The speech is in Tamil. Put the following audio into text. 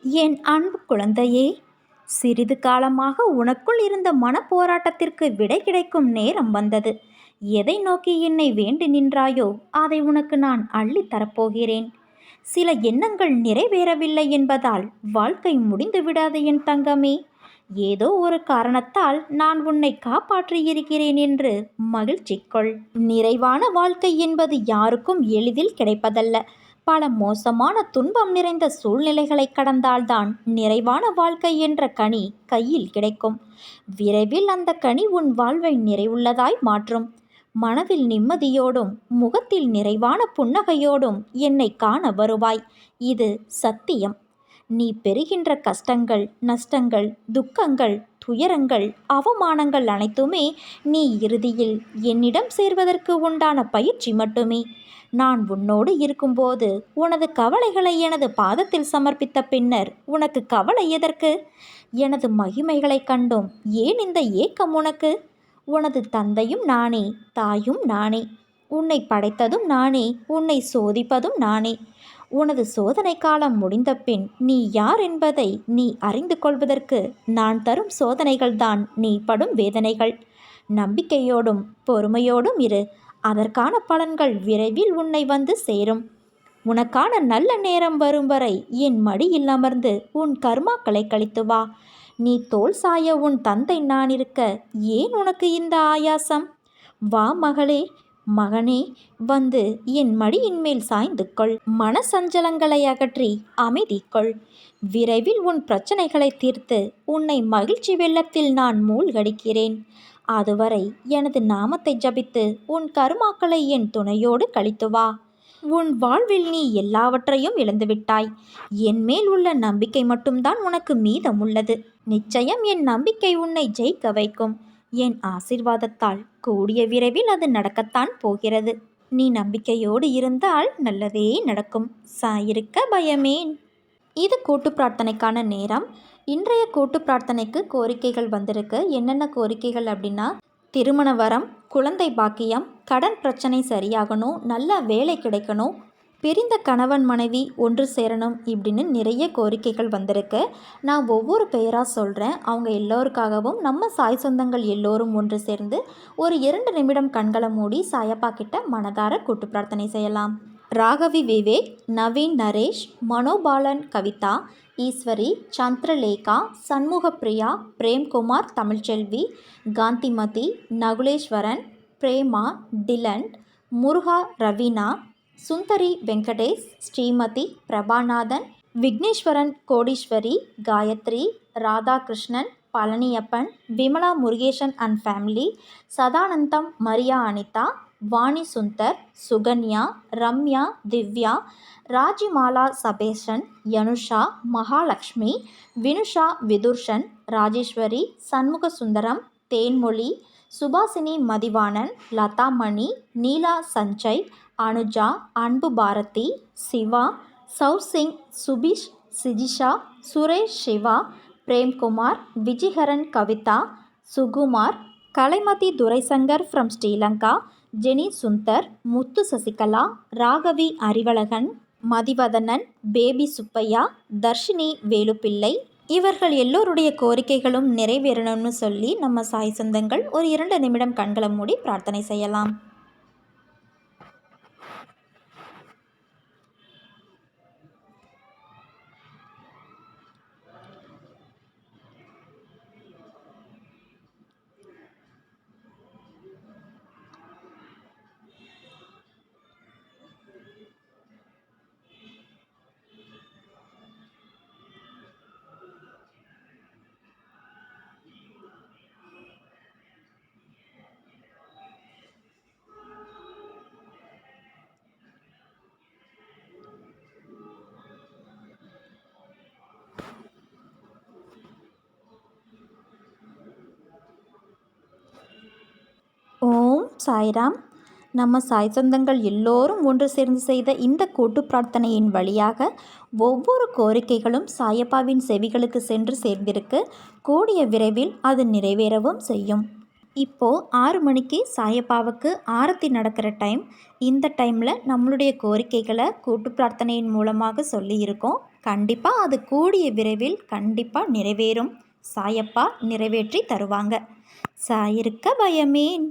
என் அன்பு குழந்தையே, சிறிது காலமாக உனக்குள் இருந்த மனப்போராட்டத்திற்கு விடை கிடைக்கும் நேரம் வந்தது. எதை நோக்கி என்னை வேண்டி நின்றாயோ அதை உனக்கு நான் அள்ளித் தரப்போகிறேன். சில எண்ணங்கள் நிறைவேறவில்லை என்பதால் வாழ்க்கை முடிந்து விடாது என் தங்கமே. ஏதோ ஒரு காரணத்தால் நான் உன்னை காப்பாற்றியிருக்கிறேன் என்று மகிழ்ச்சி கொள். நிறைவான வாழ்க்கை என்பது யாருக்கும் எளிதில் கிடைப்பதல்ல. பல மோசமான துன்பம் நிறைந்த சூழ்நிலைகளை கடந்தால்தான் நிறைவான வாழ்க்கை என்ற கனி கையில் கிடைக்கும். விரைவில் அந்த கனி உன் வாழ்வை நிறைவுள்ளதாய் மாற்றும். மனதில் நிம்மதியோடும் முகத்தில் நிறைவான புன்னகையோடும் என்னை காண வருவாய். இது சத்தியம். நீ பெறுகின்ற கஷ்டங்கள், நஷ்டங்கள், துக்கங்கள், துயரங்கள், அவமானங்கள் அனைத்துமே நீ இறுதியில் என்னிடம் சேர்வதற்கு உண்டான பயிற்சி மட்டுமே. நான் உன்னோடு இருக்கும்போது உனது கவலைகளை எனது பாதத்தில் சமர்ப்பித்த பின்னர் உனக்கு கவலை எதற்கு? எனது மகிமைகளைக் கண்டும் ஏன் இந்த ஏக்கம் உனக்கு? உனது தந்தையும் நானே, தாயும் நானே. உன்னை படைத்ததும் நானே, உன்னை சோதிப்பதும் நானே. உனது சோதனை காலம் முடிந்த பின் நீ யார் என்பதை நீ அறிந்து கொள்வதற்கு நான் தரும் சோதனைகள்தான் நீ படும் வேதனைகள். நம்பிக்கையோடும் பொறுமையோடும் இரு. அதற்கான பலன்கள் விரைவில் உன்னை வந்து சேரும். உனக்கான நல்ல நேரம் வரும் வரை என் மடியில் அமர்ந்து உன் கர்மாக்களை கழித்து வா. நீ தோள் சாய உன் தந்தை நான் இருக்க ஏன் உனக்கு இந்த ஆயாசம்? வா மகளே, மகனே, வந்து என் மடியின் மேல் சாய்ந்து கொள். மன சஞ்சலங்களை அகற்றி அமைதி கொள். விரைவில் உன் பிரச்சனைகளை தீர்த்து உன்னை மகிழ்ச்சி வெள்ளத்தில் நான் மூழ்கடிக்கிறேன். அதுவரை எனது நாமத்தை ஜபித்து உன் கருமாக்களை என் துணையோடு கழித்து வா. உன் வாழ்வில் நீ எல்லாவற்றையும் இழந்துவிட்டாய். என் மேல் உள்ள நம்பிக்கை மட்டும்தான் உனக்கு மீதம் உள்ளது. நிச்சயம் என் நம்பிக்கை உன்னை ஜெயிக்க வைக்கும். என் ஆசீர்வாதத்தால் கூடிய விரைவில் அது நடக்கத்தான் போகிறது. நீ நம்பிக்கையோடு இருந்தால் நல்லதே நடக்கும். சாயிருக்க பயமேன். இது கூட்டு பிரார்த்தனைக்கான நேரம். இன்றைய கூட்டு பிரார்த்தனைக்கு கோரிக்கைகள் வந்திருக்கு. என்னென்ன கோரிக்கைகள் அப்படின்னா, திருமண வரம், குழந்தை பாக்கியம், கடன் பிரச்சனை சரியாகணும், நல்ல வேலை கிடைக்கணும், பிரிந்த கணவன் மனைவி ஒன்று சேரணும், இப்படின்னு நிறைய கோரிக்கைகள் வந்திருக்கு. நான் ஒவ்வொரு பெயராக சொல்கிறேன். அவங்க எல்லோருக்காகவும் நம்ம சாய் சொந்தங்கள் எல்லோரும் ஒன்று சேர்ந்து ஒரு 2 நிமிடம் கண்களை மூடி சாயப்பா கிட்ட மனதார கூட்டு பிரார்த்தனை செய்யலாம். ராகவி விவேக், நவீன் நரேஷ், மனோபாலன் கவிதா, ஈஸ்வரி, சந்திரலேகா, சண்முகப்பிரியா, பிரேம்குமார் தமிழ்ச்செல்வி, காந்திமதி, நகுலேஸ்வரன், பிரேமா, டிலன், முருகா, ரவீனா, சுந்தரி வெங்கடேஷ், ஸ்ரீமதி, பிரபாநாதன், விக்னேஸ்வரன், கோடீஸ்வரி, காயத்ரி, ராதாகிருஷ்ணன், பழனியப்பன், விமலா முருகேசன் அண்ட் ஃபேமிலி, சதானந்தம், மரியா அனிதா, வாணி சுந்தர், சுகன்யா, ரம்யா, திவ்யா, ராஜிமாலா, சபேஷன், யனுஷா, மகாலட்சுமி, வினுஷா, விதுர்ஷன், ராஜேஸ்வரி, சண்முக சுந்தரம், தேன்மொழி, சுபாசினி, மதிவாணன், லதாமணி, நீலா, சஞ்சய், அனுஜா, அன்பு பாரதி, சிவா, சௌசிங், சுபிஷ், சிஜிஷா, சுரேஷ், சிவா, பிரேம்குமார், விஜிஹரன், கவிதா, சுகுமார், கலைமதி துரைசங்கர் ஃப்ரம் ஸ்ரீலங்கா, ஜெனி சுந்தர், முத்து சசிகலா, ராகவி அறிவழகன், மதிவதனன், பேபி சுப்பையா, தர்ஷினி வேலுப்பிள்ளை, இவர்கள் எல்லோருடைய கோரிக்கைகளும் நிறைவேறணும்னு சொல்லி நம்ம சாய் சொந்தங்கள் ஒரு 2 நிமிடம் கண்களை மூடி பிரார்த்தனை செய்யலாம். ஓம் சாய்ராம். நம்ம சாய் சொந்தங்கள் எல்லோரும் ஒன்று சேர்ந்து செய்த இந்த கூட்டு பிரார்த்தனையின் வழியாக ஒவ்வொரு கோரிக்கைகளும் சாயப்பாவின் செவிகளுக்கு சென்று சேர்ந்திருக்கு. கூடிய விரைவில் அது நிறைவேறவும் செய்யும். இப்போது 6 மணிக்கு சாயப்பாவுக்கு ஆரத்தி நடக்கிற டைம். இந்த டைமில் நம்மளுடைய கோரிக்கைகளை கூட்டு பிரார்த்தனையின் மூலமாக சொல்லியிருக்கோம். கண்டிப்பாக அது கூடிய விரைவில் கண்டிப்பாக நிறைவேறும். சாயப்பா நிறைவேற்றி தருவாங்க. சாயிருக்க பயமேன்.